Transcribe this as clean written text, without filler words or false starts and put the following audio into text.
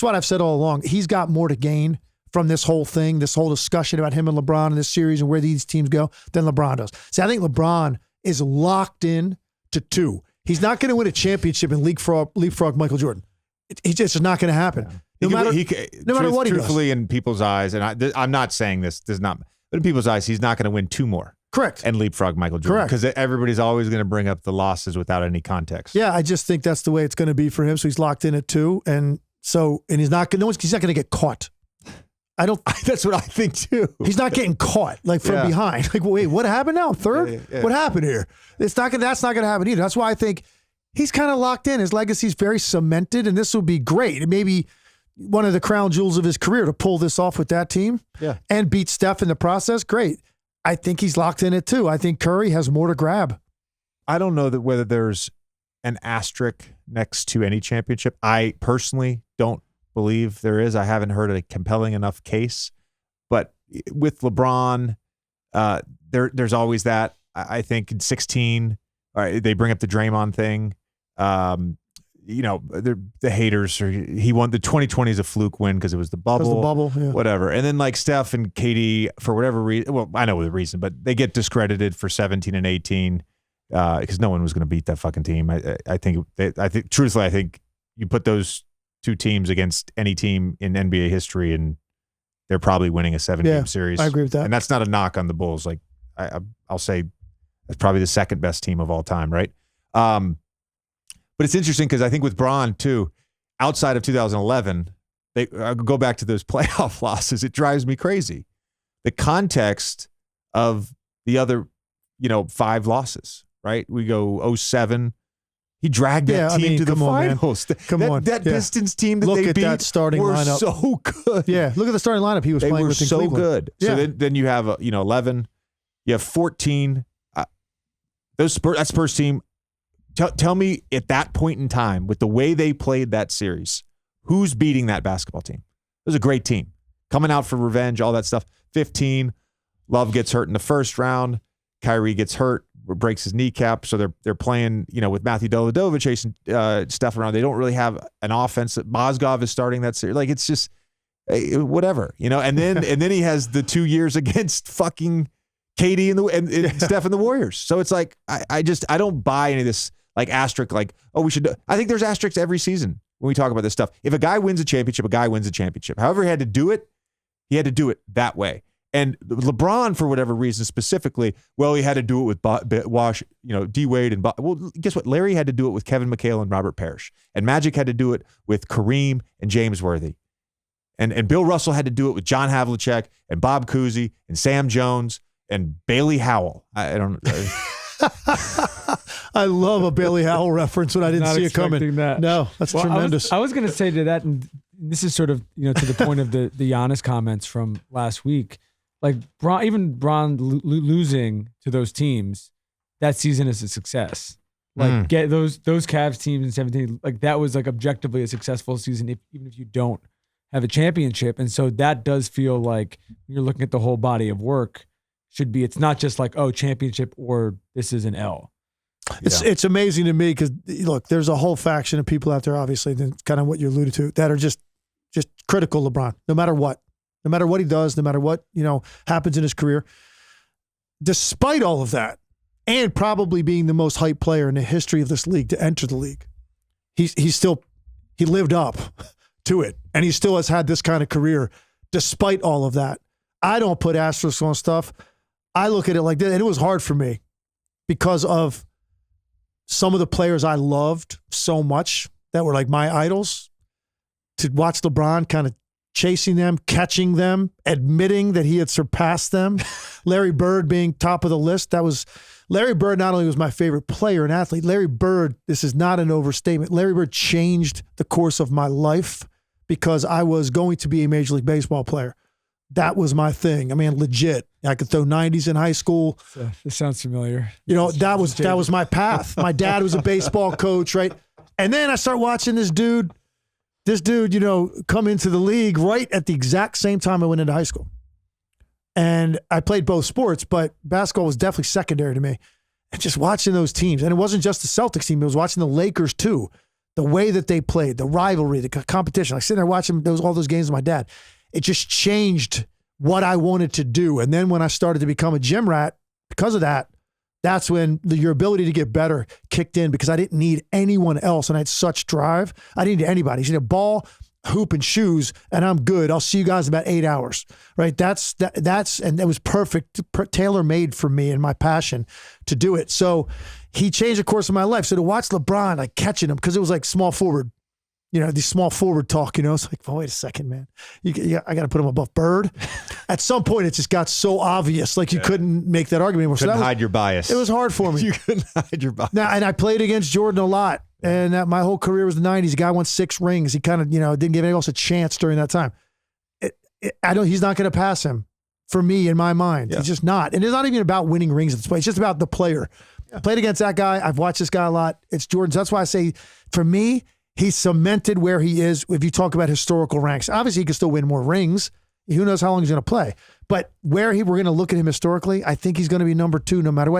what I've said all along. He's got more to gain from this whole thing, this whole discussion about him and LeBron in this series and where these teams go than LeBron does. See, I think LeBron is locked in to 2. He's not going to win a championship and leapfrog Michael Jordan. It's just not going to happen. Yeah. No matter what he does. Truthfully, in people's eyes, and I'm not saying this does not, but in people's eyes, he's not going to win 2 more. Correct. And leapfrog Michael Jordan. Correct. Because everybody's always going to bring up the losses without any context. Yeah, I just think that's the way it's going to be for him. So he's locked in at 2, and he's not going to get caught. That's what I think too. He's not getting caught from behind. Like, wait, what happened now? 3rd? Yeah. What happened here? That's not going to happen either. That's why I think he's kind of locked in. His legacy's very cemented, and this will be great. It may be one of the crown jewels of his career to pull this off with that team and beat Steph in the process. Great. I think he's locked in at 2. I think Curry has more to grab. I don't know that whether there's an asterisk next to any championship. I personally don't believe there is. I haven't heard a compelling enough case. But with LeBron, there's always that. I think in 16, they bring up the Draymond thing. The haters he won the 2020 is a fluke win because it was the bubble, whatever. And then like Steph and KD for whatever reason, well, I know the reason, but they get discredited for 17 and 18 because no one was going to beat that fucking team. I think truthfully, I think you put those 2 teams against any team in NBA history and they're probably winning a 7-game series. I agree with that. And that's not a knock on the Bulls. Like I'll say that's probably the 2nd best team of all time. Right. But it's interesting because I think with Bron, too, outside of 2011, they go back to those playoff losses. It drives me crazy. The context of the other, 5 losses, right? We go 07. He dragged that team to the finals. That Pistons team that they beat that starting were lineup. So good. Yeah, look at the starting lineup he was playing with in Cleveland. They were so good. Yeah. So then you have, 11. You have 14. That Spurs team. Tell me at that point in time, with the way they played that series, who's beating that basketball team? It was a great team. Coming out for revenge, all that stuff. 15, Love gets hurt in the first round. Kyrie gets hurt, breaks his kneecap. So they're playing, with Matthew Dellavedova chasing stuff around. They don't really have an offense. Mozgov is starting that series. Like, it's just whatever, And then he has the 2 years against fucking KD and Steph and the Warriors. So it's like I don't buy any of this. Like asterisk, we should. I think there's asterisks every season when we talk about this stuff. If a guy wins a championship, a guy wins a championship. However he had to do it that way. And LeBron, for whatever reason specifically, he had to do it with D Wade and well, guess what? Larry had to do it with Kevin McHale and Robert Parrish, and Magic had to do it with Kareem and James Worthy, and Bill Russell had to do it with John Havlicek and Bob Cousy and Sam Jones and Bailey Howell. I don't. I love a Bailey Howell reference when I didn't see it coming. That. No, that's tremendous. I was going to say to that, and this is sort of to the point of the Giannis comments from last week. Like Bron losing to those teams, that season is a success. Like get those Cavs teams in 17, like that was like objectively a successful season, even if you don't have a championship. And so that does feel like when you're looking at the whole body of work. It's not just like, championship or this is an L. It's amazing to me because, look, there's a whole faction of people out there, obviously, kind of what you alluded to, that are just critical of LeBron, no matter what he does, no matter what, happens in his career. Despite all of that, and probably being the most hyped player in the history of this league to enter the league, he lived up to it. And he still has had this kind of career despite all of that. I don't put asterisks on stuff. I look at it like this, and it was hard for me because of some of the players I loved so much that were like my idols, to watch LeBron kind of chasing them, catching them, admitting that he had surpassed them. Larry Bird being top of the list. Larry Bird not only was my favorite player and athlete, Larry Bird, this is not an overstatement, Larry Bird changed the course of my life because I was going to be a Major League Baseball player. That was my thing. I mean, legit. I could throw 90s in high school. This sounds familiar. That was my path. My dad was a baseball coach, right? And then I start watching this dude, come into the league right at the exact same time I went into high school. And I played both sports, but basketball was definitely secondary to me. And just watching those teams, and it wasn't just the Celtics team, it was watching the Lakers too. the way that they played, the rivalry, the competition. Like sitting there watching all those games with my dad, it just changed what I wanted to do. And then when I started to become a gym rat, because of that, that's when your ability to get better kicked in, because I didn't need anyone else and I had such drive. I didn't need anybody. I just need a ball, hoop, and shoes, and I'm good. I'll see you guys in about 8 hours, right? That's and it was perfect, tailor-made for me and my passion to do it. So he changed the course of my life. So to watch LeBron, like catching him, because it was like small forward, these small forward talk, it's like, oh, wait a second, man. I got to put him above Bird. At some point, it just got so obvious. Like you couldn't make that argument anymore. Couldn't hide your bias. It was hard for me. You couldn't hide your bias. Now, and I played against Jordan a lot. And my whole career was the 90s. The guy won 6 rings. He kind of, didn't give anyone else a chance during that time. He's not going to pass him for me in my mind. Yeah. He's just not. And it's not even about winning rings at this point. It's just about the player. Yeah. I played against that guy. I've watched this guy a lot. It's Jordan. That's why I say, for me, he's cemented where he is. If you talk about historical ranks, obviously he can still win more rings. Who knows how long he's going to play? But we're going to look at him historically, I think he's going to be number 2 no matter what.